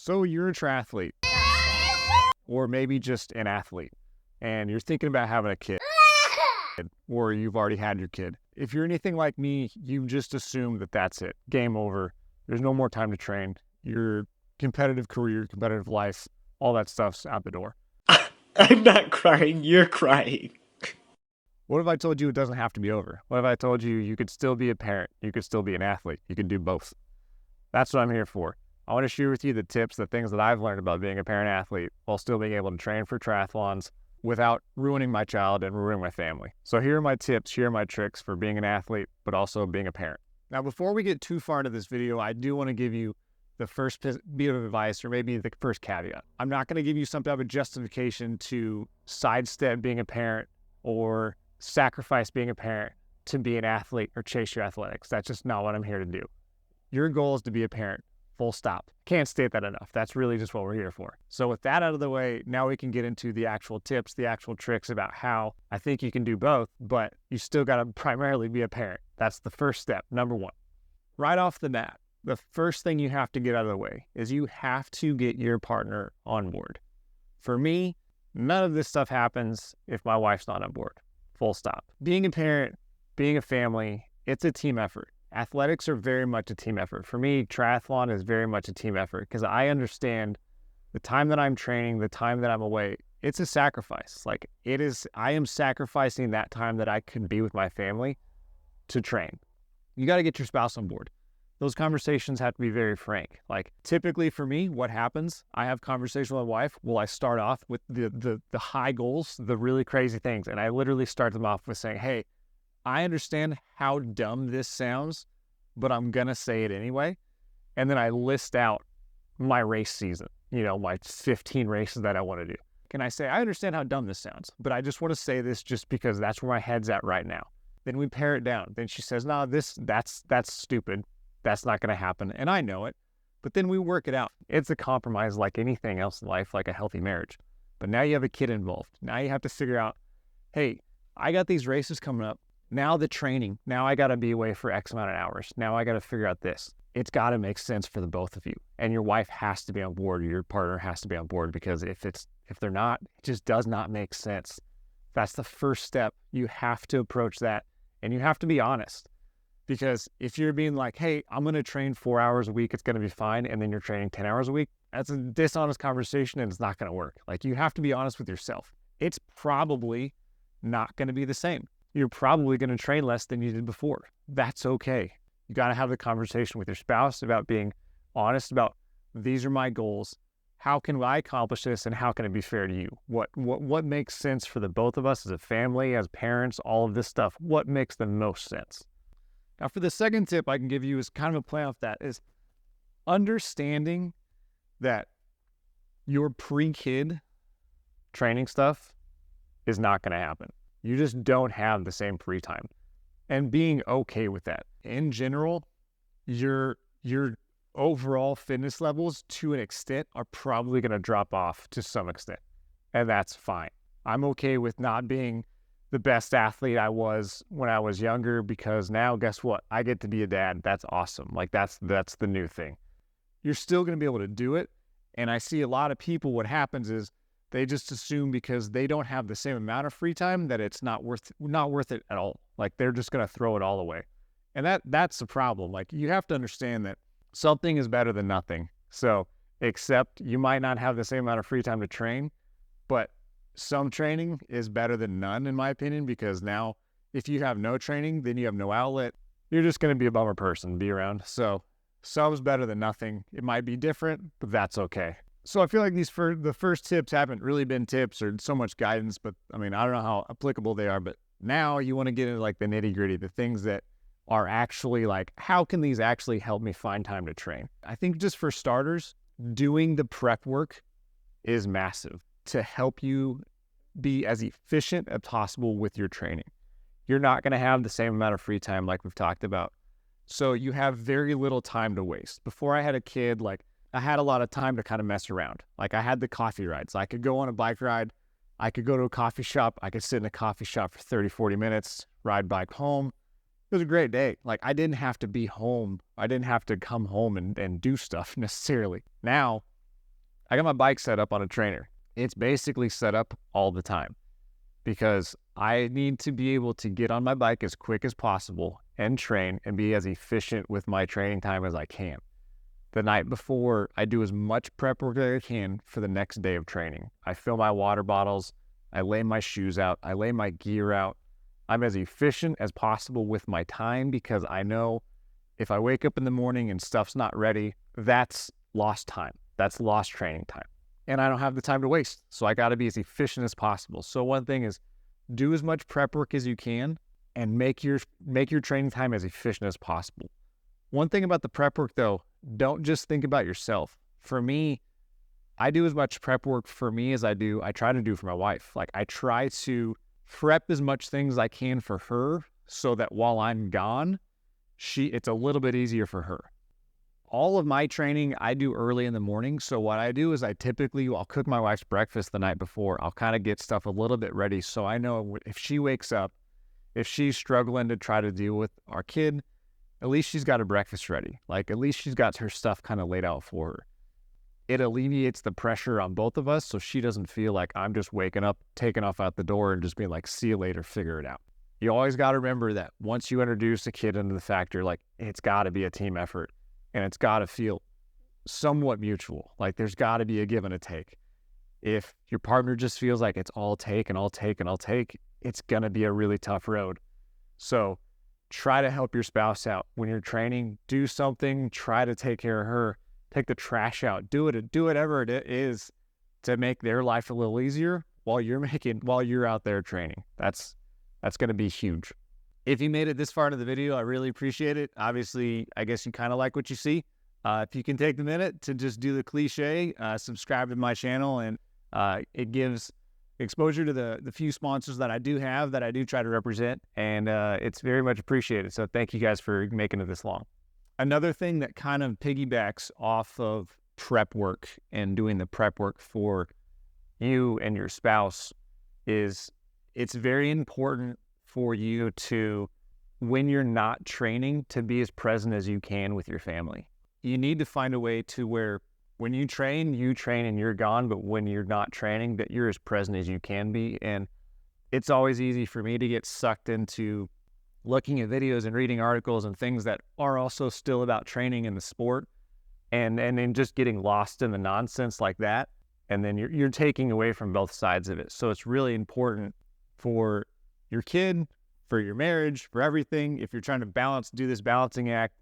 So you're a triathlete, or maybe just an athlete, and you're thinking about having a kid, or you've already had your kid. If you're anything like me, you just assume that that's it. Game over. There's no more time to train. Your competitive career, competitive life, all that stuff's out the door. I'm not crying, you're crying. What if I told you it doesn't have to be over? What if I told you you could still be a parent? You could still be an athlete. You can do both. That's what I'm here for. I want to share with you the tips, the things that I've learned about being a parent athlete while still being able to train for triathlons without ruining my child and ruining my family. So here are my tips, here are my tricks for being an athlete, but also being a parent. Now, before we get too far into this video, I do want to give you the first bit of advice, or maybe the first caveat. I'm not going to give you some type of justification to sidestep being a parent or sacrifice being a parent to be an athlete or chase your athletics. That's just not what I'm here to do. Your goal is to be a parent. Full stop. Can't state that enough. That's really just what we're here for. So with that out of the way, now we can get into the actual tips, the actual tricks about how I think you can do both, but you still got to primarily be a parent. That's the first step, number one. Right off the bat, the first thing you have to get out of the way is you have to get your partner on board. For me, none of this stuff happens if my wife's not on board. Full stop. Being a parent, being a family, it's a team effort. Athletics are very much a team effort. For me, triathlon is very much a team effort because I understand the time that I'm training, the time that I'm away, it's a sacrifice. Like I am sacrificing that time that I could be with my family to train. You got to get your spouse on board. Those conversations have to be very frank. Like typically for me, what happens, I have conversations with my wife. Well, I start off with the high goals, the really crazy things. And I literally start them off with saying, hey, I understand how dumb this sounds, but I'm going to say it anyway. And then I list out my race season, my 15 races that I want to do. Can I say, I understand how dumb this sounds, but I just want to say this just because that's where my head's at right now. Then we pare it down. Then she says, no, that's stupid. That's not going to happen. And I know it, but then we work it out. It's a compromise like anything else in life, like a healthy marriage. But now you have a kid involved. Now you have to figure out, hey, I got these races coming up. Now the training, now I got to be away for X amount of hours. Now I got to figure out this. It's got to make sense for the both of you. And your wife has to be on board, or your partner has to be on board, because if they're not, it just does not make sense. That's the first step. You have to approach that, and you have to be honest. Because if you're being like, hey, I'm going to train 4 hours a week, it's going to be fine, and then you're training 10 hours a week, that's a dishonest conversation, and it's not going to work. Like, you have to be honest with yourself. It's probably not going to be the same. You're probably going to train less than you did before. That's okay. You got to have the conversation with your spouse about being honest about, these are my goals. How can I accomplish this, and how can it be fair to you? What makes sense for the both of us as a family, as parents, all of this stuff? What makes the most sense? Now, for the second tip I can give you is kind of a play off that, is understanding that your pre-kid training stuff is not going to happen. You just don't have the same free time, and being okay with that. In general, your overall fitness levels to an extent are probably going to drop off to some extent, and that's fine. I'm okay with not being the best athlete I was when I was younger, because now guess what? I get to be a dad. That's awesome. Like that's the new thing. You're still going to be able to do it. And I see a lot of people, what happens is they just assume because they don't have the same amount of free time that it's not worth it at all. Like they're just going to throw it all away. And that's the problem. Like you have to understand that something is better than nothing. So except you might not have the same amount of free time to train, but some training is better than none, in my opinion, because now if you have no training, then you have no outlet. You're just going to be a bummer person to be around. So some's better than nothing. It might be different, but that's okay. So I feel like the first tips haven't really been tips or so much guidance, but I mean, I don't know how applicable they are, but now you want to get into like the nitty gritty, the things that are actually like, how can these actually help me find time to train? I think just for starters, doing the prep work is massive to help you be as efficient as possible with your training. You're not going to have the same amount of free time like we've talked about. So you have very little time to waste. Before I had a kid, like I had a lot of time to kind of mess around. Like I had the coffee rides. I could go on a bike ride. I could go to a coffee shop. I could sit in a coffee shop for 30, 40 minutes, ride bike home. It was a great day. Like I didn't have to be home. I didn't have to come home and do stuff necessarily. Now I got my bike set up on a trainer. It's basically set up all the time because I need to be able to get on my bike as quick as possible and train and be as efficient with my training time as I can. The night before, I do as much prep work as I can for the next day of training. I fill my water bottles, I lay my shoes out, I lay my gear out. I'm as efficient as possible with my time because I know if I wake up in the morning and stuff's not ready, that's lost time. That's lost training time. And I don't have the time to waste. So I got to be as efficient as possible. So one thing is do as much prep work as you can and make your training time as efficient as possible. One thing about the prep work though, don't just think about yourself. For me, I do as much prep work for me as I try to do for my wife. Like I try to prep as much things as I can for her so that while I'm gone, it's a little bit easier for her. All of my training I do early in the morning. So what I do is I'll cook my wife's breakfast the night before. I'll kind of get stuff a little bit ready. So I know if she wakes up, if she's struggling to try to deal with our kid, at least she's got her breakfast ready. Like at least she's got her stuff kind of laid out for her. It alleviates the pressure on both of us so she doesn't feel like I'm just waking up, taking off out the door and just being like, see you later, figure it out. You always got to remember that once you introduce a kid into the factor, like it's got to be a team effort and it's got to feel somewhat mutual. Like there's got to be a give and a take. If your partner just feels like it's all take and all take and all take, it's going to be a really tough road. So try to help your spouse out when you're training. Do something, try to take care of her, take the trash out, do whatever it is to make their life a little easier while you're out there training. That's going to be huge. If you made it this far into the video, I really appreciate it. Obviously, I guess you kind of like what you see. If you can take the minute to just do the cliche, subscribe to my channel, and it gives exposure to the few sponsors that I do have that I do try to represent, and it's very much appreciated. So thank you guys for making it this long. Another thing that kind of piggybacks off of prep work and doing the prep work for you and your spouse is it's very important for you to, when you're not training, to be as present as you can with your family. You need to find a way to where when you train and you're gone, but when you're not training, that you're as present as you can be. And it's always easy for me to get sucked into looking at videos and reading articles and things that are also still about training in the sport and then just getting lost in the nonsense like that. And then you're taking away from both sides of it. So it's really important for your kid, for your marriage, for everything. If you're trying to do this balancing act,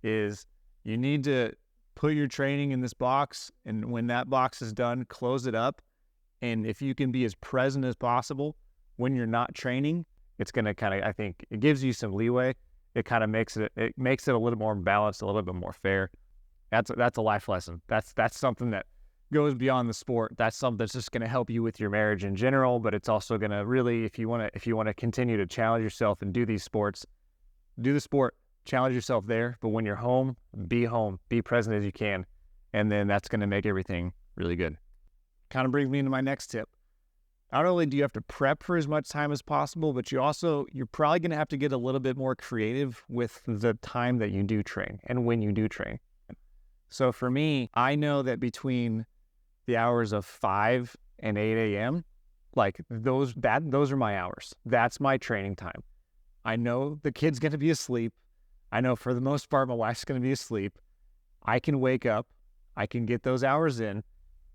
is you need to put your training in this box, and when that box is done, close it up. And if you can be as present as possible when you're not training, it's going to kind of, I think, it gives you some leeway. It kind of makes it a little more balanced, a little bit more fair. That's a life lesson. That's something that goes beyond the sport. That's something that's just going to help you with your marriage in general, but it's also going to really, if you want to continue to challenge yourself and do these sports, do the sport, challenge yourself there. But when you're home, be present as you can. And then that's going to make everything really good. Kind of brings me into my next tip. Not only do you have to prep for as much time as possible, but you're probably going to have to get a little bit more creative with the time that you do train and when you do train. So for me, I know that between the hours of 5 and 8 a.m., like those are my hours. That's my training time. I know the kid's going to be asleep. I know for the most part, my wife's going to be asleep. I can wake up, I can get those hours in,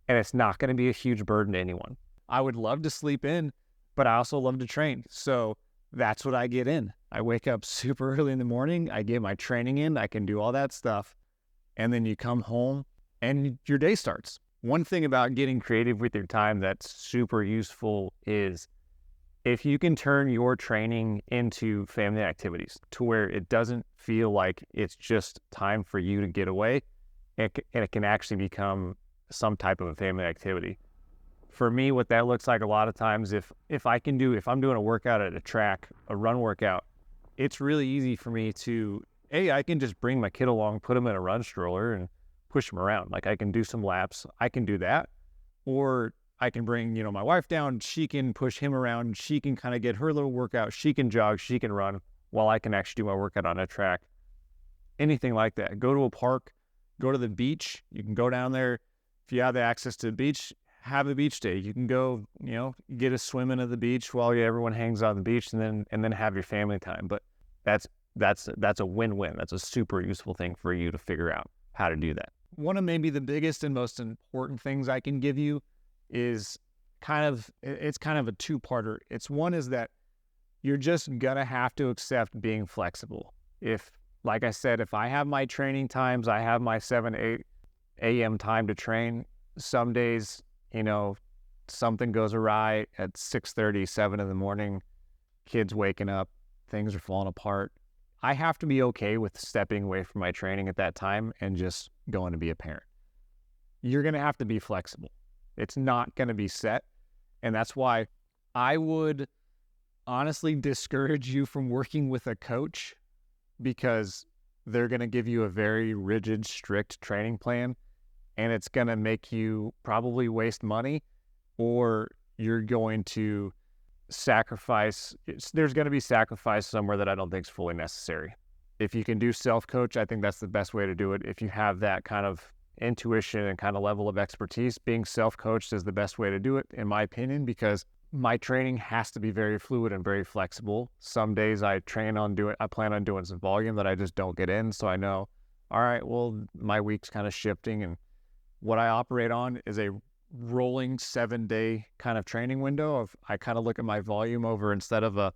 and it's not going to be a huge burden to anyone. I would love to sleep in, but I also love to train. So that's what I get in. I wake up super early in the morning. I get my training in. I can do all that stuff. And then you come home and your day starts. One thing about getting creative with your time that's super useful is if you can turn your training into family activities to where it doesn't feel like it's just time for you to get away, and it can actually become some type of a family activity. For me, what that looks like a lot of times, if I'm doing a workout at a track, a run workout, it's really easy for me to, I can just bring my kid along, put him in a run stroller and push him around. Like I can do some laps, I can do that. Or I can bring, my wife down, she can push him around, she can kind of get her little workout, she can jog, she can run, while I can actually do my workout on a track. Anything like that. Go to a park, go to the beach, you can go down there, If you have the access to the beach, have a beach day. You can go, get a swim in at the beach while everyone hangs out on the beach, and then have your family time. But that's a win-win. That's a super useful thing for you to figure out how to do that. One of maybe the biggest and most important things I can give you is it's kind of a two-parter. One is that you're just gonna have to accept being flexible. Like I said, if I have my training times, I have my 7-8 a.m. time to train. Some days, something goes awry at 6:30, 7 in the morning, kids waking up, things are falling apart. I have to be okay with stepping away from my training at that time and just going to be a parent. You're going to have to be flexible. It's not going to be set. And that's why I would honestly discourage you from working with a coach, because they're going to give you a very rigid, strict training plan, and it's going to make you probably waste money, or you're going to there's going to be sacrifice somewhere that I don't think is fully necessary. If you can do self-coach, I think that's the best way to do it. If you have that kind of intuition and kind of level of expertise, being self-coached is the best way to do it, in my opinion, because my training has to be very fluid and very flexible. Some days I plan on doing some volume that I just don't get in. So I know, all right, well, my week's kind of shifting, and what I operate on is a rolling 7-day kind of training window. I kind of look at my volume over, instead of a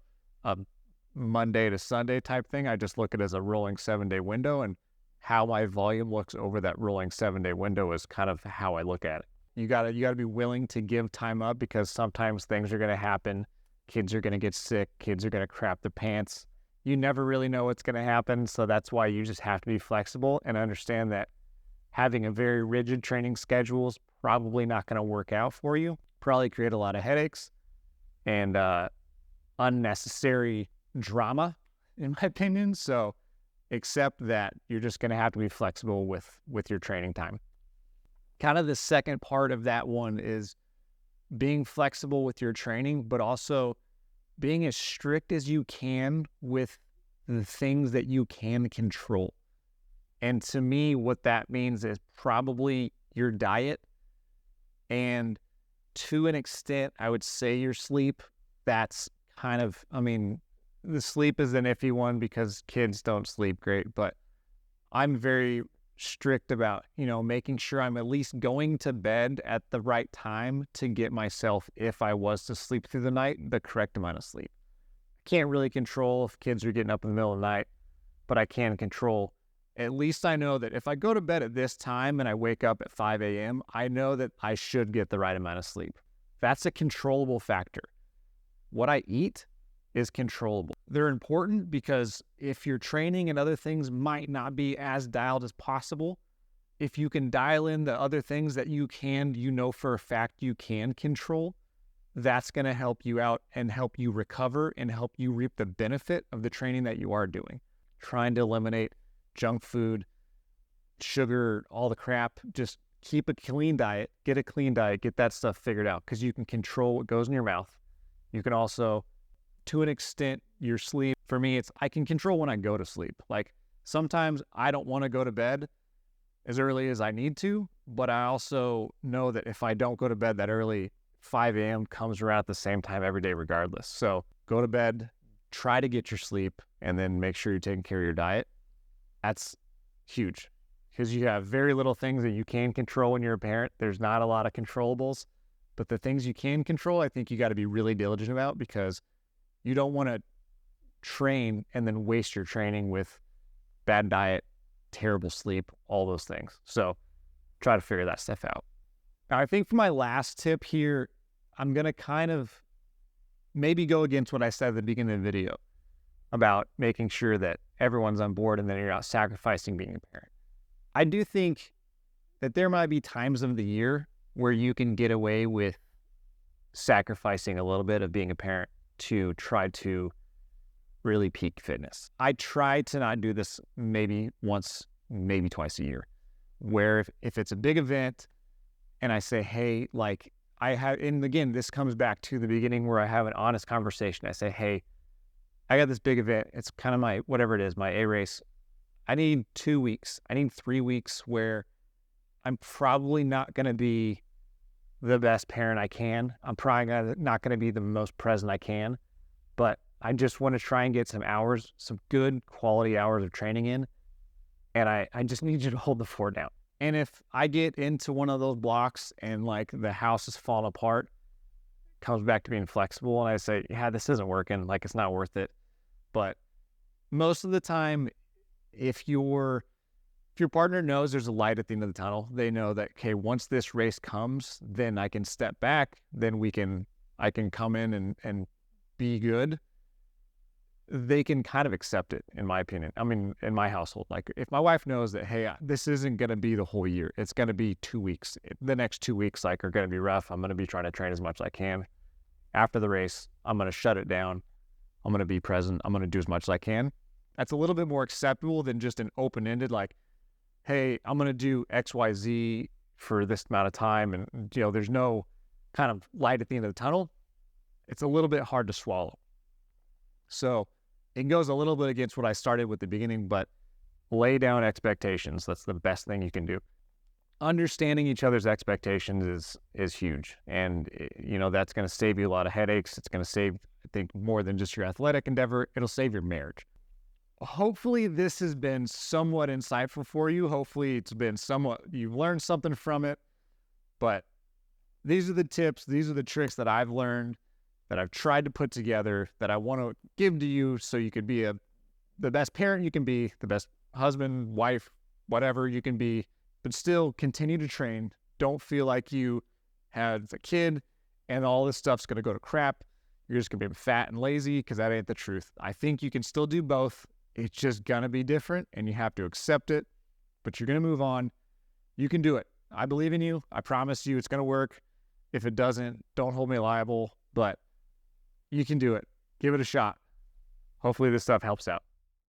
Monday to Sunday type thing, I just look at it as a rolling 7-day window, and how my volume looks over that rolling 7-day window is kind of how I look at it. You gotta be willing to give time up, because sometimes things are gonna happen. Kids are gonna get sick. Kids are gonna crap their pants. You never really know what's gonna happen. So that's why you just have to be flexible and understand that having a very rigid training schedule is probably not going to work out for you. Probably create a lot of headaches and unnecessary drama, in my opinion. So accept that you're just going to have to be flexible with your training time. Kind of the second part of that one is being flexible with your training, but also being as strict as you can with the things that you can control. And to me, what that means is probably your diet, and to an extent, I would say your sleep. That's kind of, the sleep is an iffy one because kids don't sleep great, but I'm very strict about, making sure I'm at least going to bed at the right time to get myself, if I was to sleep through the night, the correct amount of sleep. I can't really control if kids are getting up in the middle of the night, but I can control. At least I know that if I go to bed at this time and I wake up at 5 a.m., I know that I should get the right amount of sleep. That's a controllable factor. What I eat is controllable. They're important because if your training and other things might not be as dialed as possible, if you can dial in the other things that for a fact you can control, that's going to help you out and help you recover and help you reap the benefit of the training that you are doing. Trying to eliminate junk food, sugar, all the crap. Just keep a clean diet, get that stuff figured out, because you can control what goes in your mouth. You can also, to an extent, your sleep. For me, I can control when I go to sleep. Like sometimes I don't want to go to bed as early as I need to, but I also know that if I don't go to bed that early, 5 a.m. comes around at the same time every day regardless. So go to bed, try to get your sleep, and then make sure you're taking care of your diet. That's huge, because you have very little things that you can control when you're a parent. There's not a lot of controllables, but the things you can control, I think you got to be really diligent about, because you don't want to train and then waste your training with bad diet, terrible sleep, all those things. So try to figure that stuff out. Now, I think for my last tip here, I'm going to kind of maybe go against what I said at the beginning of the video about making sure that everyone's on board and then you're not sacrificing being a parent. I do think that there might be times of the year where you can get away with sacrificing a little bit of being a parent to try to really peak fitness. I try to not do this maybe once, maybe twice a year, where if it's a big event and I say, hey, like and again, this comes back to the beginning where I have an honest conversation. I say, hey, I got this big event. It's kind of my, whatever it is, my A race. I need 2 weeks. I need 3 weeks where I'm probably not going to be the best parent I can. I'm probably not going to be the most present I can, but I just want to try and get some hours, some good quality hours of training in. And I just need you to hold the fort down. And if I get into one of those blocks and like the house is falling apart, comes back to being flexible, and I say, yeah, this isn't working, like it's not worth it. But most of the time, if your partner knows there's a light at the end of the tunnel, they know that, okay, once this race comes, then I can step back, then I can come in and be good. They can kind of accept it, in my opinion. I mean, in my household, like if my wife knows that, hey, this isn't going to be the whole year, it's going to be 2 weeks. The next 2 weeks, like, are going to be rough. I'm going to be trying to train as much as I can. After the race, I'm going to shut it down. I'm going to be present. I'm going to do as much as I can. That's a little bit more acceptable than just an open-ended, like, hey, I'm going to do X, Y, Z for this amount of time. And, there's no kind of light at the end of the tunnel. It's a little bit hard to swallow. So it goes a little bit against what I started with the beginning, but lay down expectations. That's the best thing you can do. Understanding each other's expectations is huge. And, that's going to save you a lot of headaches. It's going to save, I think, more than just your athletic endeavor. It'll save your marriage. Hopefully this has been somewhat insightful for you. Hopefully it's been you've learned something from it. But these are the tips, these are the tricks that I've learned, that I've tried to put together, that I want to give to you so you could be the best parent you can be, the best husband, wife, whatever you can be, but still continue to train. Don't feel like you had a kid and all this stuff's going to go to crap. You're just going to be fat and lazy, because that ain't the truth. I think you can still do both. It's just going to be different, and you have to accept it, but you're going to move on. You can do it. I believe in you. I promise you it's going to work. If it doesn't, don't hold me liable, but you can do it. Give it a shot. Hopefully this stuff helps out.